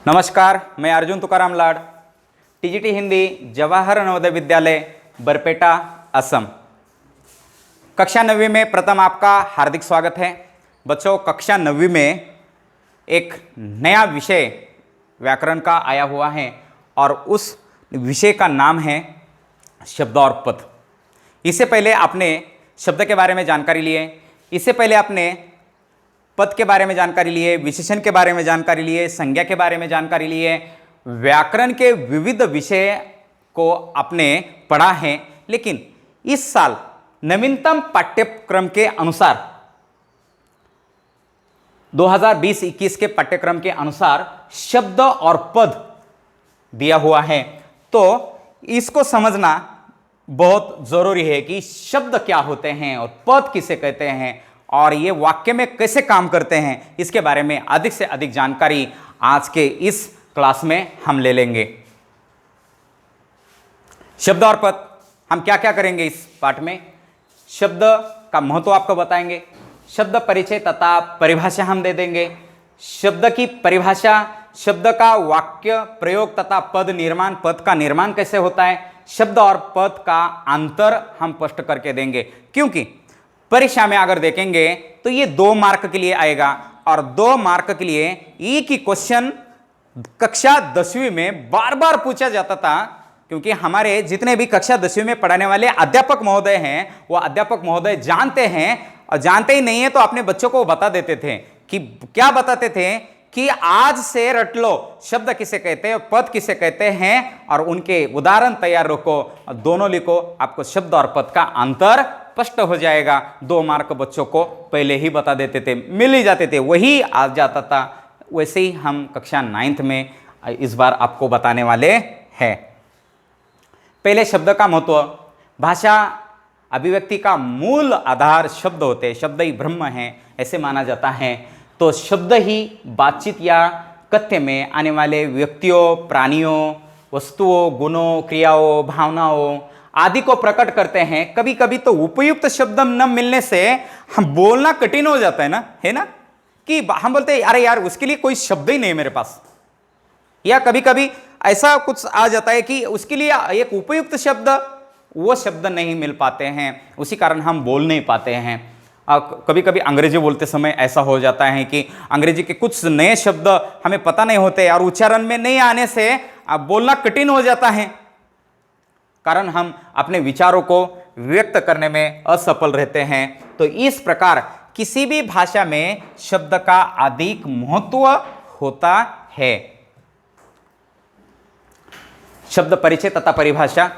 नमस्कार, मैं अर्जुन तुकाराम लाड, टीजीटी हिंदी जवाहर नवोदय विद्यालय बरपेटा असम। कक्षा 9वीं में प्रथम आपका हार्दिक स्वागत है। बच्चों, कक्षा 9वीं में एक नया विषय व्याकरण का आया हुआ है और उस विषय का नाम है शब्द और पद। इससे पहले आपने शब्द के बारे में जानकारी लिए, इससे पहले आपने पद के बारे में जानकारी लिए, विशेषण के बारे में जानकारी लिए, संज्ञा के बारे में जानकारी लिए, व्याकरण के विविध विषय को आपने पढ़ा है। लेकिन इस साल नवीनतम पाठ्यक्रम के अनुसार 2020-21 के पाठ्यक्रम के अनुसार शब्द और पद दिया हुआ है। तो इसको समझना बहुत जरूरी है कि शब्द क्या होते हैं और पद किसे कहते हैं और ये वाक्य में कैसे काम करते हैं। इसके बारे में अधिक से अधिक जानकारी आज के इस क्लास में हम ले लेंगे। शब्द और पद हम क्या क्या करेंगे इस पाठ में। शब्द का महत्व आपको बताएंगे, शब्द परिचय तथा परिभाषा हम दे देंगे, शब्द की परिभाषा, शब्द का वाक्य प्रयोग तथा पद निर्माण, पद का निर्माण कैसे होता है, शब्द और पद का अंतर हम स्पष्ट करके देंगे। क्योंकि परीक्षा में अगर देखेंगे तो ये 2 मार्क के लिए आएगा और 2 मार्क के लिए एक ही क्वेश्चन कक्षा 10वीं में बार बार पूछा जाता था। क्योंकि हमारे जितने भी कक्षा 10वीं में पढ़ाने वाले अध्यापक महोदय हैं, वो अध्यापक महोदय जानते हैं और जानते ही नहीं है तो अपने बच्चों को बता देते थे कि क्या बताते थे कि आज से रट लो शब्द किसे कहते हैं, पद किसे कहते हैं और उनके उदाहरण तैयार रखो, दोनों लिखो, आपको शब्द और पद का अंतर स्पष्ट हो जाएगा। 2 मार्क बच्चों को पहले ही बता देते थे, मिल ही जाते थे, वही आ जाता था। वैसे ही हम कक्षा 9th में इस बार आपको बताने वाले हैं। पहले शब्द का महत्व। भाषा अभिव्यक्ति का मूल आधार शब्द होते हैं, शब्द ही ब्रह्म है ऐसे माना जाता है। तो शब्द ही बातचीत या कथ्य में आने वाले व्यक्तियों, प्राणियों, वस्तुओं, गुणों, क्रियाओं, भावनाओं आदि को प्रकट करते हैं। कभी कभी तो उपयुक्त शब्द न मिलने से हम बोलना कठिन हो जाता है ना, कि हम बोलते हैं अरे यार उसके लिए कोई शब्द ही नहीं मेरे पास, या कभी कभी ऐसा कुछ आ जाता है कि उसके लिए एक उपयुक्त शब्द, वो शब्द नहीं मिल पाते हैं, उसी कारण हम बोल नहीं पाते हैं। कभी कभी अंग्रेजी बोलते समय ऐसा हो जाता है कि अंग्रेजी के कुछ नए शब्द हमें पता नहीं होते और उच्चारण में नहीं आने से बोलना कठिन हो जाता है, कारण हम अपने विचारों को व्यक्त करने में असफल रहते हैं। तो इस प्रकार किसी भी भाषा में शब्द का अधिक महत्व होता है। शब्द परिचय तथा परिभाषा।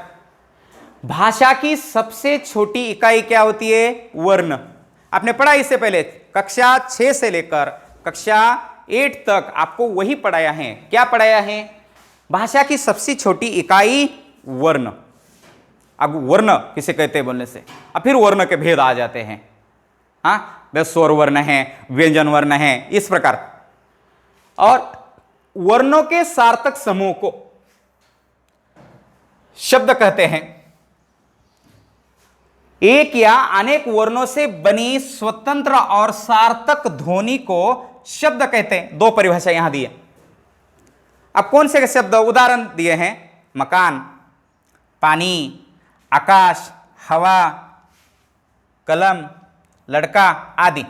भाषा की सबसे छोटी इकाई क्या होती है? वर्ण। आपने पढ़ा इससे पहले कक्षा 6 से लेकर कक्षा 8 तक आपको वही पढ़ाया है। क्या पढ़ाया है? भाषा की सबसे छोटी इकाई वर्ण। अब वर्ण किसे कहते हैं बोलने से अब फिर वर्ण के भेद आ जाते हैं। हाँ, स्वर वर्ण है, व्यंजन वर्ण है, इस प्रकार। और वर्णों के सार्थक समूह को शब्द कहते हैं। एक या अनेक वर्णों से बनी स्वतंत्र और सार्थक ध्वनि को शब्द कहते हैं। 2 परिभाषा यहां दी है। अब कौन से शब्द उदाहरण दिए हैं? मकान, पानी, आकाश, हवा, कलम, लड़का आदि।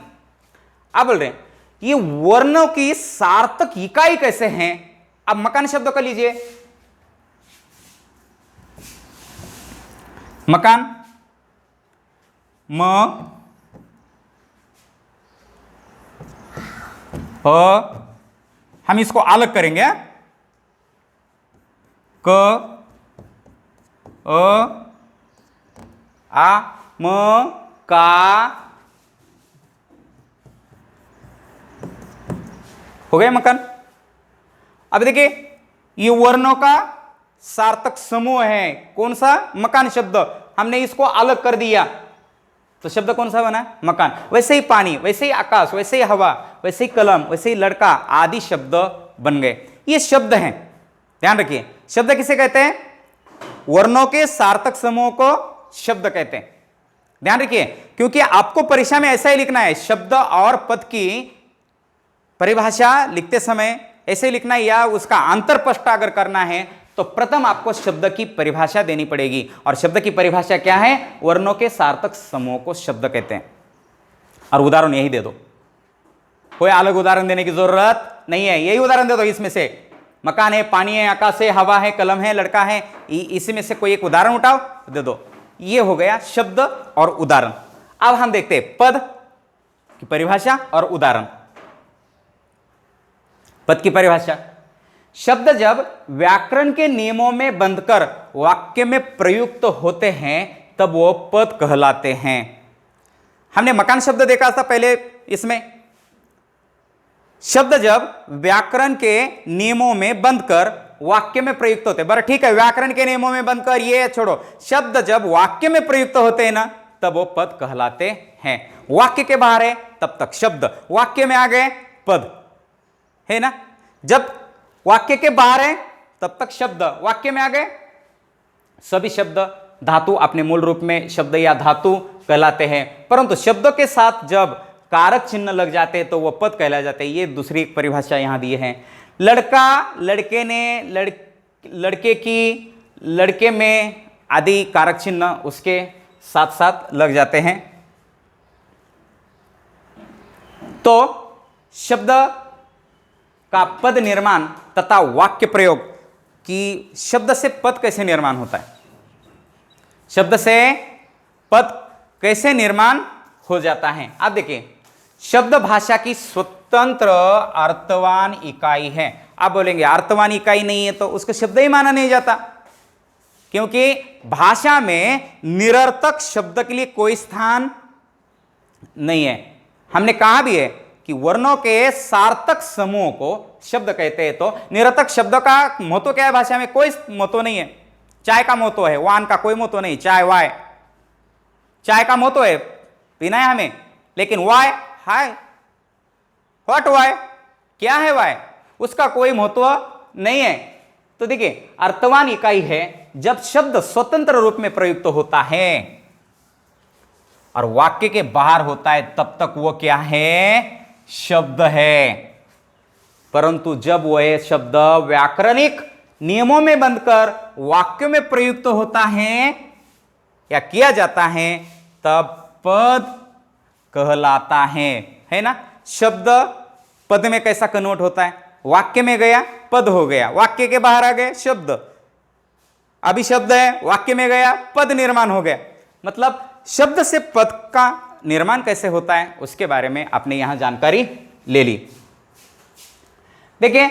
अब बोल रहे हैं ये वर्णों की सार्थक इकाई कैसे हैं? अब मकान शब्द को लीजिए। मकान म हम इसको अलग करेंगे। क आ म का हो गया मकान। अब देखिए ये वर्णों का सार्थक समूह है। कौन सा? मकान शब्द। हमने इसको अलग कर दिया तो शब्द कौन सा बना? मकान। वैसे ही पानी, वैसे ही आकाश, वैसे ही हवा, वैसे ही कलम, वैसे ही लड़का आदि शब्द बन गए। ये शब्द हैं, ध्यान रखिए। शब्द किसे कहते हैं? वर्णों के सार्थक समूह को शब्द कहते हैं। ध्यान रखिए, क्योंकि आपको परीक्षा में ऐसा ही लिखना है। शब्द और पद की परिभाषा लिखते समय ऐसे लिखना है या उसका अंतरपष्ट अगर करना है तो प्रथम आपको शब्द की परिभाषा देनी पड़ेगी। और शब्द की परिभाषा क्या है? वर्णों के सार्थक समूह को शब्द कहते हैं। और उदाहरण यही दे दो, कोई अलग उदाहरण देने की जरूरत नहीं है, यही उदाहरण दे दो। इसमें से मकान है, पानी है, आकाश है, हवा है, कलम है, लड़का है, इसी में से कोई एक उदाहरण उठाओ दे दो। ये हो गया शब्द और उदाहरण। अब हम देखते हैं पद की परिभाषा और उदाहरण। पद की परिभाषा, शब्द जब व्याकरण के नियमों में बंधकर वाक्य में प्रयुक्त होते हैं तब वो पद कहलाते हैं। हमने मकान शब्द देखा था पहले। इसमें शब्द जब व्याकरण के नियमों में बंधकर वाक्य में प्रयुक्त होते, बरं ठीक है, व्याकरण के नियमों में बंधकर ये छोड़ो, शब्द जब वाक्य में प्रयुक्त होते हैं ना तब वो पद कहलाते हैं। वाक्य के बाहर है तब तक शब्द, वाक्य में आ गए पद, है ना। जब वाक्य के बाहर है तब तक शब्द, वाक्य में आ गए सभी शब्द धातु अपने मूल रूप में शब्द या धातु कहलाते हैं। परंतु शब्दों के साथ जब कारक चिन्ह लग जाते हैं तो वो पद कहला जाते हैं। ये दूसरी एक परिभाषा यहां दी है। लड़का, लड़के ने, लड़के की, लड़के में आदि कारक चिन्ह उसके साथ साथ लग जाते हैं। तो शब्द का पद निर्माण तथा वाक्य प्रयोग कि शब्द से पद कैसे निर्माण होता है, शब्द से पद कैसे निर्माण हो जाता है। आप देखिए, शब्द भाषा की स्वतंत्र अर्थवान इकाई है। आप बोलेंगे अर्थवान इकाई नहीं है तो उसको शब्द ही माना नहीं जाता, क्योंकि भाषा में निरर्थक शब्द के लिए कोई स्थान नहीं है। हमने कहा भी है कि वर्णों के सार्थक समूह को शब्द कहते हैं। तो निरर्थक शब्दों का महत्व क्या है? भाषा में कोई महत्व नहीं है। चाय का महत्व है, वान का कोई महत्व नहीं। चाय, वाय, चाय का महत्व है, पीना है हमें, लेकिन वाय, हाय, व्हाट वाय, क्या है वाय, उसका कोई महत्व नहीं है। तो देखिए, अर्थवान इकाई है जब शब्द स्वतंत्र रूप में प्रयुक्त होता है और वाक्य के बाहर होता है तब तक वो क्या है? शब्द है। परंतु जब वह शब्द व्याकरणिक नियमों में बंधकर वाक्य में प्रयुक्त होता है या किया जाता है तब पद कहलाता है ना। शब्द पद में कैसा कन्वर्ट होता है? वाक्य में गया पद हो गया, वाक्य के बाहर आ गए शब्द, अभी शब्द है, वाक्य में गया पद निर्माण हो गया। मतलब शब्द से पद का निर्माण कैसे होता है उसके बारे में आपने यहां जानकारी ले ली। देखिए,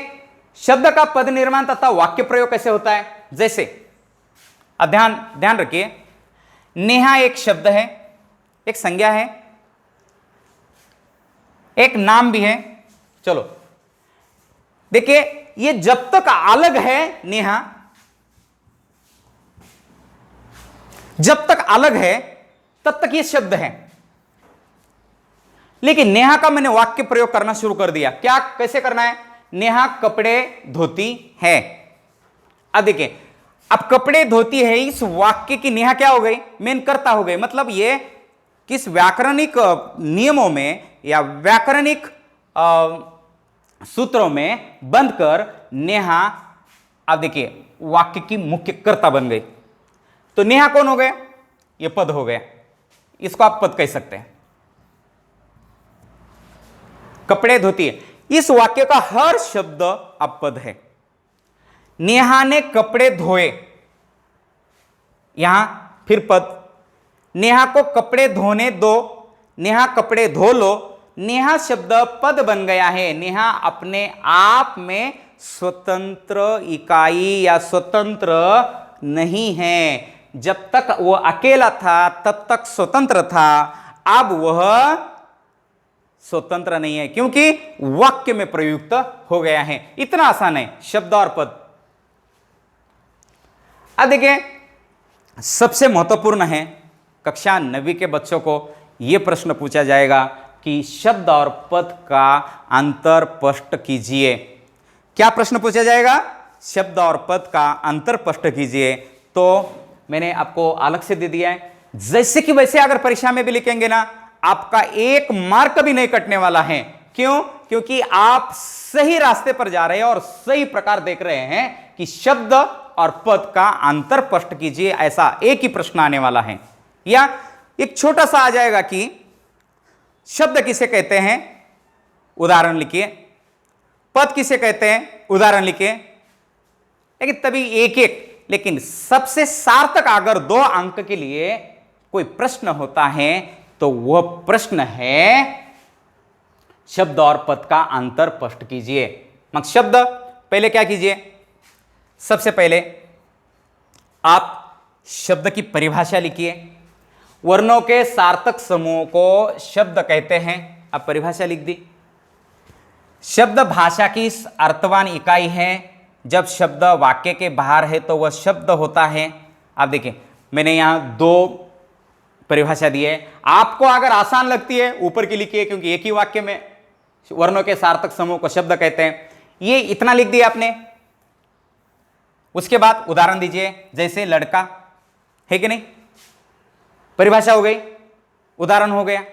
शब्द का पद निर्माण तथा वाक्य प्रयोग कैसे होता है। जैसे अब ध्यान रखिए, नेहा एक शब्द है, एक संज्ञा है, एक नाम भी है। चलो देखिए, ये जब तक अलग है नेहा, जब तक अलग है तब तक ये शब्द है। लेकिन नेहा का मैंने वाक्य प्रयोग करना शुरू कर दिया, क्या कैसे करना है? नेहा कपड़े धोती है। अब देखिए, अब कपड़े धोती है, इस वाक्य की नेहा क्या हो गई? मेन कर्ता हो गई। मतलब ये किस व्याकरणिक नियमों में या व्याकरणिक सूत्रों में बंधकर नेहा, अब देखिए, वाक्य की मुख्य कर्ता बन गई। तो नेहा कौन हो गया? ये पद हो गया। इसको आप पद कह सकते हैं। कपड़े धोती है, इस वाक्य का हर शब्द अब पद है। नेहा ने कपड़े धोए, यहां फिर पद। नेहा को कपड़े धोने दो, नेहा कपड़े धो लो, नेहा शब्द पद बन गया है। नेहा अपने आप में स्वतंत्र इकाई या स्वतंत्र नहीं है। जब तक वो अकेला था तब तक स्वतंत्र था, अब वह स्वतंत्र नहीं है क्योंकि वाक्य में प्रयुक्त हो गया है। इतना आसान है शब्द और पद। अब देखिए, सबसे महत्वपूर्ण है, कक्षा 9वीं के बच्चों को यह प्रश्न पूछा जाएगा कि शब्द और पद का अंतर स्पष्ट कीजिए। क्या प्रश्न पूछा जाएगा? शब्द और पद का अंतर स्पष्ट कीजिए। तो मैंने आपको अलग से दे दिया है, जैसे कि वैसे अगर परीक्षा में भी लिखेंगे ना, आपका 1 मार्क भी नहीं कटने वाला है। क्यों? क्योंकि आप सही रास्ते पर जा रहे हैं और सही प्रकार देख रहे हैं कि शब्द और पद का अंतर स्पष्ट कीजिए, ऐसा एक ही प्रश्न आने वाला है। या एक छोटा सा आ जाएगा कि शब्द किसे कहते हैं, उदाहरण लिखिए। पद किसे कहते हैं, उदाहरण लिखिए। लेकिन तभी एक एक, लेकिन सबसे सार्थक अगर 2 अंक के लिए कोई प्रश्न होता है तो वह प्रश्न है शब्द और पद का अंतर स्पष्ट कीजिए। मग शब्द पहले क्या कीजिए, सबसे पहले आप शब्द की परिभाषा लिखिए। वर्णों के सार्थक समूह को शब्द कहते हैं। अब परिभाषा लिख दी। शब्द भाषा की अर्थवान इकाई है। जब शब्द वाक्य के बाहर है तो वह शब्द होता है। आप देखिए, मैंने यहां 2 परिभाषा दी है। आपको अगर आसान लगती है ऊपर की लिखिए, क्योंकि एक ही वाक्य में वर्णों के सार्थक समूह को शब्द कहते हैं। ये इतना लिख दिया आपने। उसके बाद उदाहरण दीजिए, जैसे लड़का है कि नहीं, परिभाषा हो गई, उदाहरण हो गया,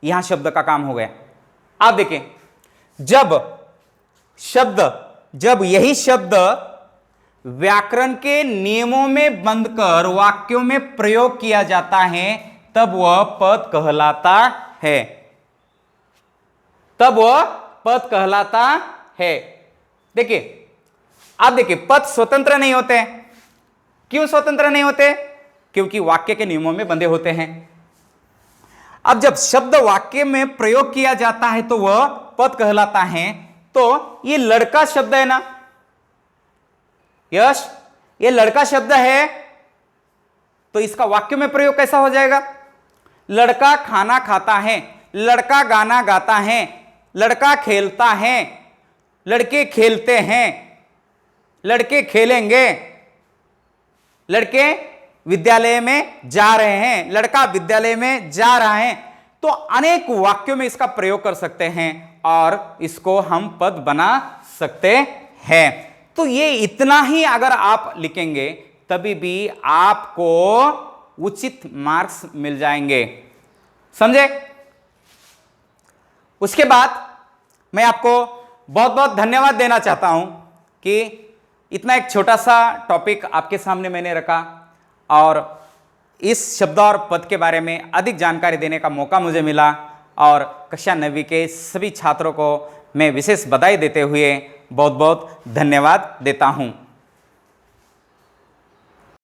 यहां शब्द का काम हो गया। आप देखिए, जब यही शब्द व्याकरण के नियमों में बंधकर वाक्यों में प्रयोग किया जाता है तब वह पद कहलाता है। तब वह पद कहलाता है। देखिए, आप देखिए, पद स्वतंत्र नहीं होते हैं। क्यों स्वतंत्र नहीं होते? क्योंकि वाक्य के नियमों में बंधे होते हैं। अब जब शब्द वाक्य में प्रयोग किया जाता है तो वह पद कहलाता है। तो ये लड़का शब्द है ना, यश, ये लड़का शब्द है, तो इसका वाक्य में प्रयोग कैसा हो जाएगा? लड़का खाना खाता है, लड़का गाना गाता है, लड़का खेलता है, लड़के खेलते हैं, लड़के खेलेंगे, लड़के विद्यालय में जा रहे हैं, लड़का विद्यालय में जा रहा है। तो अनेक वाक्यों में इसका प्रयोग कर सकते हैं और इसको हम पद बना सकते हैं। तो ये इतना ही अगर आप लिखेंगे तभी भी आपको उचित मार्क्स मिल जाएंगे। समझे? उसके बाद मैं आपको बहुत बहुत धन्यवाद देना चाहता हूं कि इतना एक छोटा सा टॉपिक आपके सामने मैंने रखा और इस शब्द और पद के बारे में अधिक जानकारी देने का मौका मुझे मिला। और कक्षा 9वीं के सभी छात्रों को मैं विशेष बधाई देते हुए बहुत बहुत धन्यवाद देता हूं।